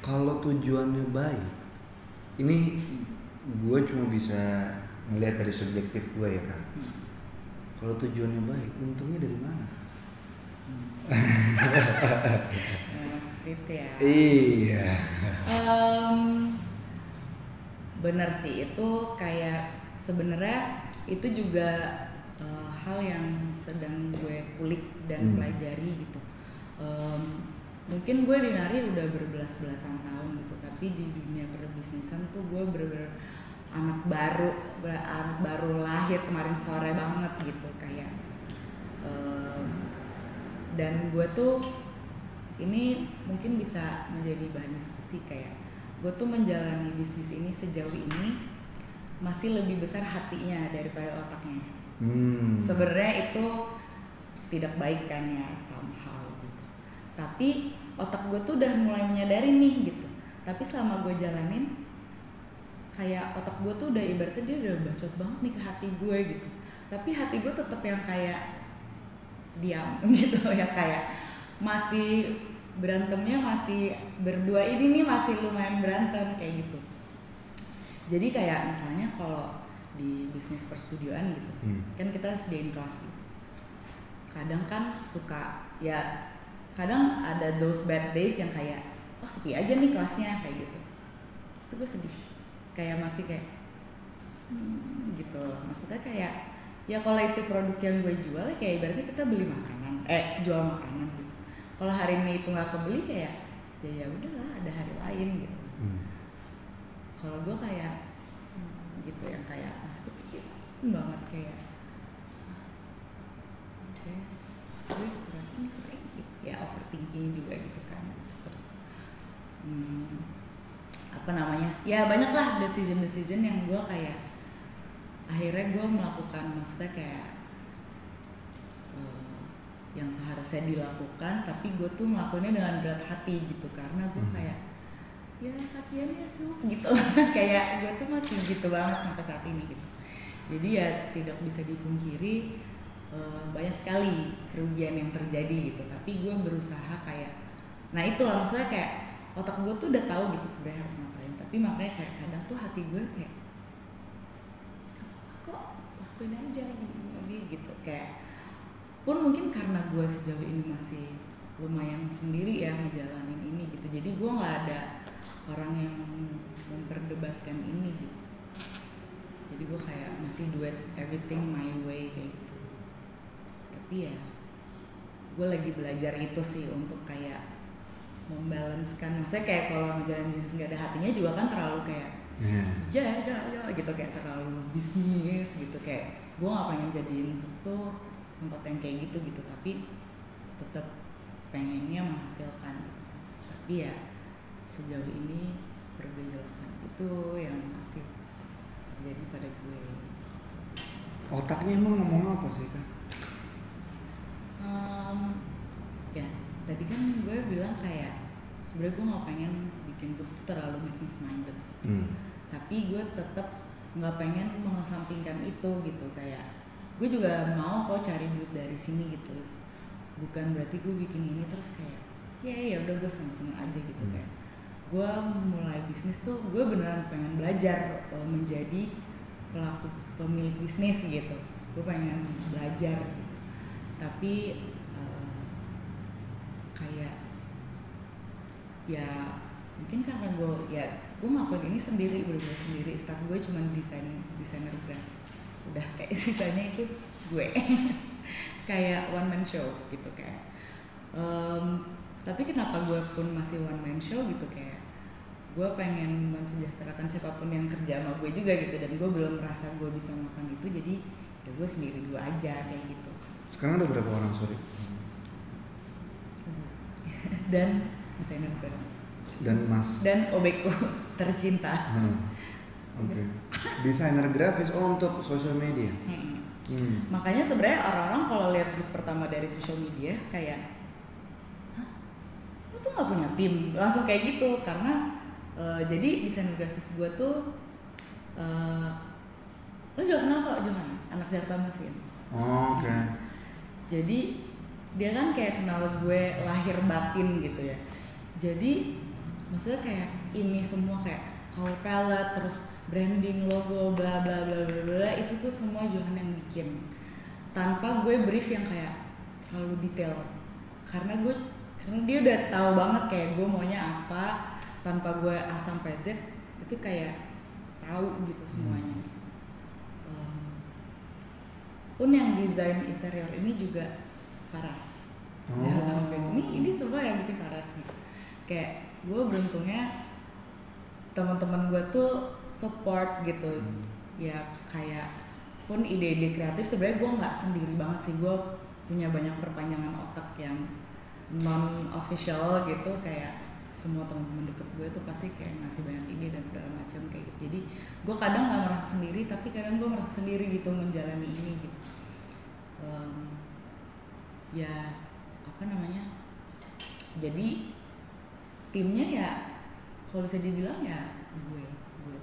Kalau tujuannya baik, ini gue cuma bisa ngelihat dari subjektif gue ya kan. Kalau tujuannya baik, untungnya dari mana? Seperti ya. Iya. Bener sih, itu kayak sebenarnya itu juga hal yang sedang gue kulik dan pelajari gitu. Mungkin gue di nari udah berbelas-belasan tahun gitu, tapi di dunia perbisnisan tuh gue bener-bener anak baru lahir kemarin sore banget gitu kayak. Dan gue tuh ini mungkin bisa menjadi bahan diskusi kayak gue tuh menjalani bisnis ini sejauh ini masih lebih besar hatinya daripada otaknya. Sebenarnya itu tidak baik kan ya somehow gitu. Tapi otak gue tuh udah mulai menyadari nih gitu. Tapi selama gue jalanin kayak otak gue tuh udah ibaratnya dia udah bacot banget nih ke hati gue gitu. Tapi hati gue tetap yang kayak diam gitu ya, kayak masih berantemnya masih berdua ini nih masih lumayan berantem kayak gitu. Jadi kayak misalnya kalau di bisnis perstudioan gitu, kan kita sediain kelas gitu. Kadang kan suka ya, kadang ada those bad days yang kayak oh sepi aja nih kelasnya kayak gitu. Itu gue sedih, kayak masih kayak gitu loh. Maksudnya kayak ya kalau itu produk yang gue jual ya kayak ibaratnya kita beli makanan, jual makanan gitu. Kalau hari ini itu nggak kebeli kayak ya udahlah ada hari lain gitu. Kalau gue kayak gitu yang kayak masih kepikiran banget kayak gue kurang gitu. Ya overthinking juga gitu kan. Terus apa namanya ya banyak lah decision yang gue kayak akhirnya gue melakukan, maksudnya kayak yang seharusnya dilakukan tapi gue tuh melakukannya dengan berat hati gitu karena gue kayak ya kasihan ya Zuk gitu kayak gue tuh masih gitu banget sampai saat ini gitu. Jadi ya tidak bisa dipungkiri banyak sekali kerugian yang terjadi gitu, tapi gue berusaha kayak nah itu lah, maksudnya kayak otak gue tuh udah tahu gitu sebenarnya harus ngapain, tapi makanya kayak kadang tuh hati gue kayak kok lakuin aja gitu kayak pun mungkin karena gue sejauh ini masih lumayan sendiri ya ngejalanin ini gitu, jadi gue nggak ada orang yang memperdebatkan ini gitu, jadi gue kayak masih do everything my way kayak gitu. Tapi ya gue lagi belajar itu sih untuk kayak membalancekan, maksudnya kayak kalau ngejalanin bisnis nggak ada hatinya juga kan terlalu kayak ya gitu, kayak terlalu bisnis gitu, kayak gue nggak pengen jadiin itu tempat yang kayak gitu tapi tetap pengennya menghasilkan gitu. Tapi ya sejauh ini pergejolakan itu yang masih terjadi pada gue. Otaknya emang ngomong apa sih Kak? Ya tadi kan gue bilang kayak sebenarnya gue nggak pengen bikin Zuk terlalu business minded tapi gue tetap nggak pengen mengesampingkan itu gitu, kayak gue juga mau kok cari duit dari sini gitu, bukan berarti gue bikin ini terus kayak ya udah gue seneng aja gitu. Kayak gue mulai bisnis tuh gue beneran pengen belajar menjadi pelaku pemilik bisnis gitu, gue pengen belajar gitu. Tapi kayak ya mungkin karena gue ngelakuin ini sendiri, bener-bener sendiri, staff gue cuma desainer grafis, udah kayak sisanya itu gue kayak one man show gitu kayak tapi kenapa gue pun masih one man show gitu, kayak gue pengen mensejahterakan siapapun yang kerja sama gue juga gitu, dan gue belum merasa gue bisa melakukan itu, jadi ya gue sendiri dulu aja kayak gitu. Sekarang ada berapa orang dan desainer grafis dan Mas dan obeko tercinta. Oke. Desainer grafis untuk sosial media. Makanya sebenarnya orang-orang kalau lihat Zuk pertama dari sosial media kayak, hah, lu tuh nggak punya tim, langsung kayak gitu karena jadi desainer grafis gue tuh lu juga kenal kok Johan, anak Jakarta Movie. Oke. Jadi dia kan kayak kenal gue lahir batin gitu ya. Jadi maksudnya kayak ini semua kayak color palette, terus branding, logo, bla bla bla bla bla, itu tuh semua Johan yang bikin tanpa gue brief yang kayak terlalu detail, karena dia udah tahu banget kayak gue maunya apa, tanpa gue A sampai Z itu kayak tahu gitu semuanya. Pun yang desain interior ini juga Faras. Ini semua yang bikin Faras gitu. Kayak gue beruntungnya teman-teman gue tuh support gitu. Ya kayak pun ide-ide kreatif sebenarnya gue nggak sendiri banget sih, gue punya banyak perpanjangan otak yang non official gitu, kayak semua teman-teman deket gue tuh pasti kayak ngasih banyak ide dan segala macam kayak gitu. Jadi gue kadang nggak merasa sendiri, tapi kadang gue merasa sendiri gitu menjalani ini gitu. Ya apa namanya, jadi timnya ya kalau bisa dibilang ya gue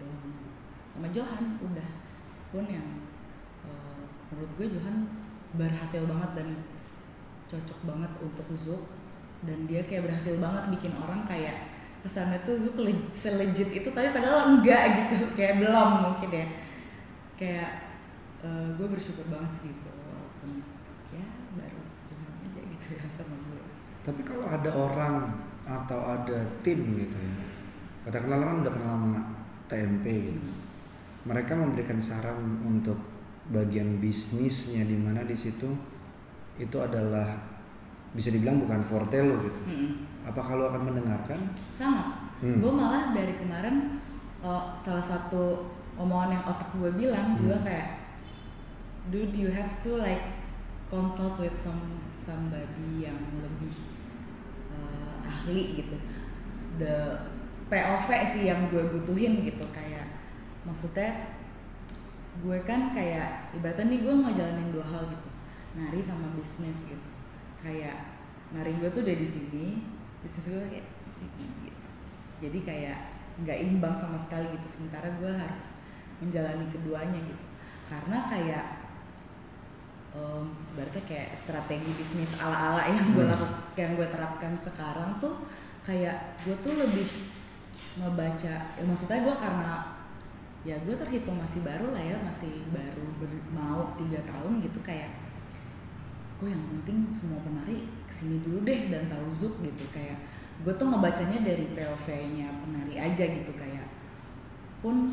doang gitu, sama Johan udah. Pun yang menurut gue Johan berhasil banget dan cocok banget untuk Zouk, dan dia kayak berhasil banget bikin orang kayak kesannya tuh Zouk selejit itu, tapi padahal enggak gitu, kayak belum mungkin ya. Kayak gue bersyukur banget sih gitu, walaupun ya baru Johan aja gitu ya sama gue. Tapi kalau ada orang atau ada tim gitu ya, katakanlah kan udah kenal sama TMP gitu, mereka memberikan saran untuk bagian bisnisnya, di mana di situ itu adalah bisa dibilang bukan forte lo gitu. Apa lo akan mendengarkan? Sama. Gue malah dari kemarin salah satu omongan yang otak gue bilang juga kayak, dude, you have to like consult with somebody yang lebih ahli gitu. The POV sih yang gue butuhin gitu, kayak maksudnya gue kan kayak ibaratnya nih gue ngejalanin dua hal gitu, nari sama bisnis gitu. Kayak nari gue tuh udah di sini, bisnis gue kayak di sini gitu. Jadi kayak nggak imbang sama sekali gitu. Sementara gue harus menjalani keduanya gitu. Karena kayak berarti kayak strategi bisnis ala-ala yang gue terapkan sekarang tuh kayak gue tuh lebih ngebaca. Ya maksudnya gue karena ya gue terhitung masih baru lah ya, masih baru mau 3 tahun gitu, kayak gue yang penting semua penari kesini dulu deh dan tahu Zouk gitu. Kayak gue tuh ngebacanya dari POV-nya penari aja gitu. Kayak pun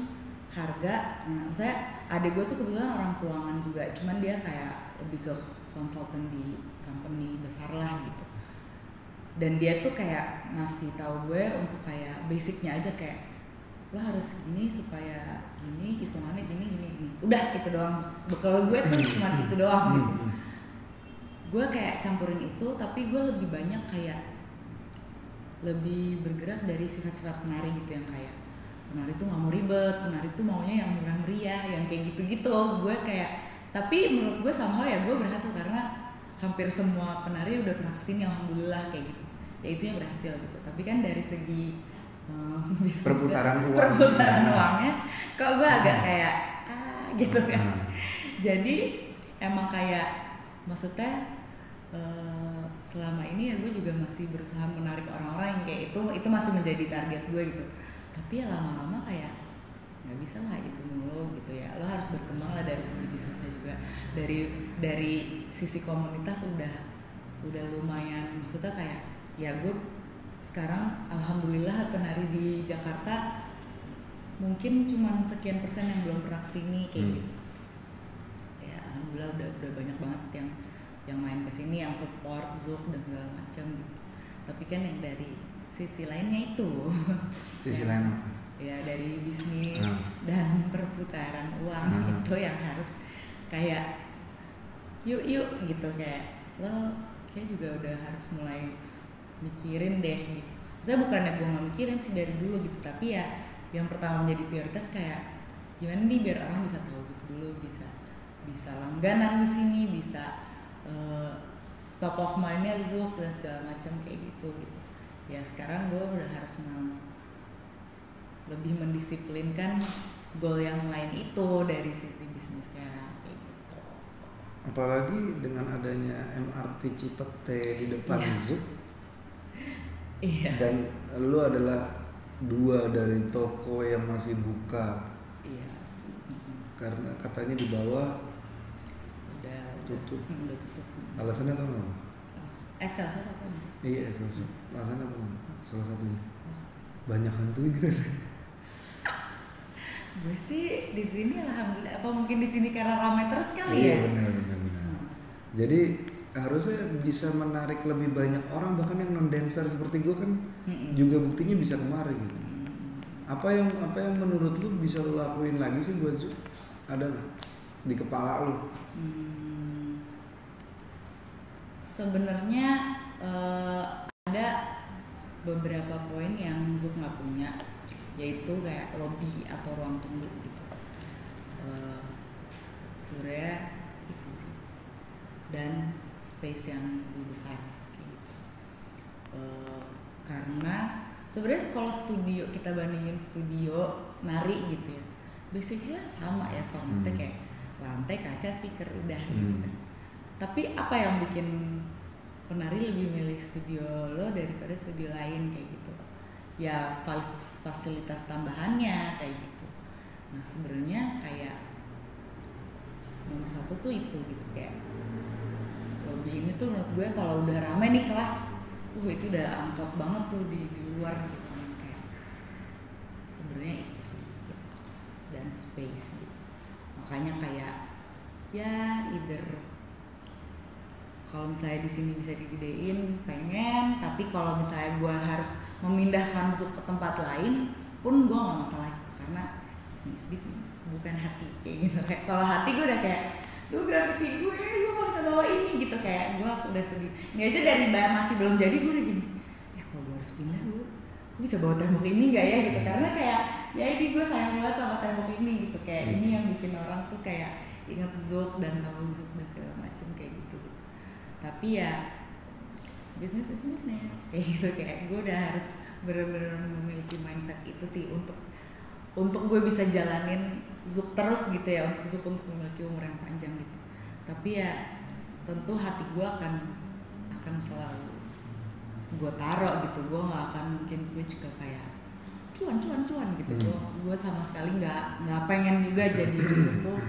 harga, nah misalnya adik gue tuh kebetulan orang keuangan juga, cuman dia kayak lebih ke konsultan di company besar lah gitu. Dan dia tuh kayak ngasih tahu gue untuk kayak basicnya aja, kayak lo harus gini supaya gini, hitungannya gini. Udah itu doang. Bekal gue tuh cuma itu doang gitu. Gue kayak campurin itu, tapi gue lebih banyak kayak lebih bergerak dari sifat-sifat penari gitu, yang kayak penari tuh nggak mau ribet, penari tuh maunya yang murah meriah, yang kayak gitu-gitu. Gue kayak, tapi menurut gue somehow ya gue berhasil karena hampir semua penari udah pernah kesini alhamdulillah kayak gitu. Ya itu yang berhasil gitu. Tapi kan dari segi perputaran uangnya kok gue agak kayak gitu kan. Jadi emang kayak maksudnya selama ini ya gue juga masih berusaha menarik orang-orang yang kayak itu masih menjadi target gue gitu. Tapi ya lama-lama kayak nggak bisa lah itu mulu gitu ya. Lo harus berkembang lah dari segi bisnisnya juga, dari sisi komunitas udah lumayan. Maksudnya kayak ya gue sekarang alhamdulillah penari di Jakarta mungkin cuma sekian persen yang belum pernah kesini kayak gitu. Ya alhamdulillah udah banyak banget yang main kesini, yang support Zouk dan segala macam gitu. Tapi kan yang dari sisi lainnya itu sisi lain apa? Ya dari bisnis dan perputaran uang itu yang harus kayak yuk gitu, kayak lo kayak juga udah harus mulai mikirin deh gitu. Saya bukannya gue nggak mikirin sih dari dulu gitu, tapi ya yang pertama menjadi prioritas kayak gimana nih biar orang bisa tahu Zouk dulu, bisa langganan di sini, bisa top of mind-nya Zouk dan segala macam kayak gitu. Ya sekarang gue udah harus lebih mendisiplinkan goal yang lain itu dari sisi bisnisnya kayak gitu. Apalagi dengan adanya MRT Cipete di depan Zouk. Iya. Dan lu adalah 2 dari toko yang masih buka. Iya. Karena katanya di bawah tutup. Udah tutup. Alasannya apa? Excel satu apa nih? Iya, alasannya apa? Salah satunya banyak hantunya. Gue sih di sini alhamdulillah, apa mungkin di sini karena ramai terus kali Iya, ya. benar. Jadi harusnya bisa menarik lebih banyak orang, bahkan yang non dancer seperti gue kan juga buktinya bisa kemari gitu. Apa yang menurut lu bisa lu lakuin lagi sih buat Zoom? Ada nggak di kepala lu? Sebenarnya ada beberapa poin yang Zoom nggak punya, yaitu kayak lobby atau ruang tunggu gitu. Sebenarnya itu sih, dan space yang lebih besar kayak gitu. Karena sebenarnya kalau studio, kita bandingin studio nari gitu ya, basically sama ya formatnya, kayak lantai, kaca, speaker, udah gitu kan. Tapi apa yang bikin penari lebih milih studio lo daripada studio lain kayak gitu? Ya fasilitas tambahannya kayak gitu. Nah sebenarnya kayak nomor 1 tuh itu gitu, kayak lobby ini tuh menurut gue kalau udah rame nih kelas, itu udah angkot banget tuh di luar gitu kan, kayak sebenarnya itu sih gitu. Dan space gitu, makanya kayak ya either kalau misalnya di sini bisa digedein pengen, tapi kalau misalnya gue harus memindahkan Zoom ke tempat lain pun gue nggak masalah gitu, karena bisnis bukan hati kayak gitu. Kayak kalau hati gue udah kayak, duh graffiti gue nggak bisa bawa ini gitu, kayak gue udah sedih. Ini aja dari masih belum jadi gue udah gini, ya kalau gue harus pindah gue bisa bawa tembok ini nggak ya gitu, karena kayak ya ini gue sayang banget sama tembok ini gitu, kayak ini yang bikin orang tuh kayak inget Zouk dan tahu Zouk dan segala macam kayak gitu. Tapi ya bisnis is bisnis kayak gitu, kayak gue udah harus benar-benar memiliki mindset itu sih untuk gue bisa jalanin Zouk terus gitu ya, untuk Zouk untuk memiliki umur yang panjang gitu. Tapi ya tentu hati gue akan selalu gue taruh gitu, gue nggak akan mungkin switch ke kayak cuan gitu. Gue sama sekali nggak pengen juga jadi Zouk tuh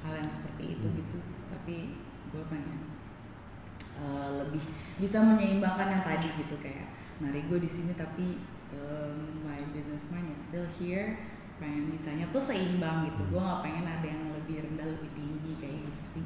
hal yang seperti itu gitu. Tapi gue pengen lebih bisa menyeimbangkan yang tadi gitu, kayak nari gue di sini tapi my business mind is still here, pengen bisanya tuh seimbang gitu. Gue nggak pengen ada yang lebih rendah lebih tinggi kayak gitu sih.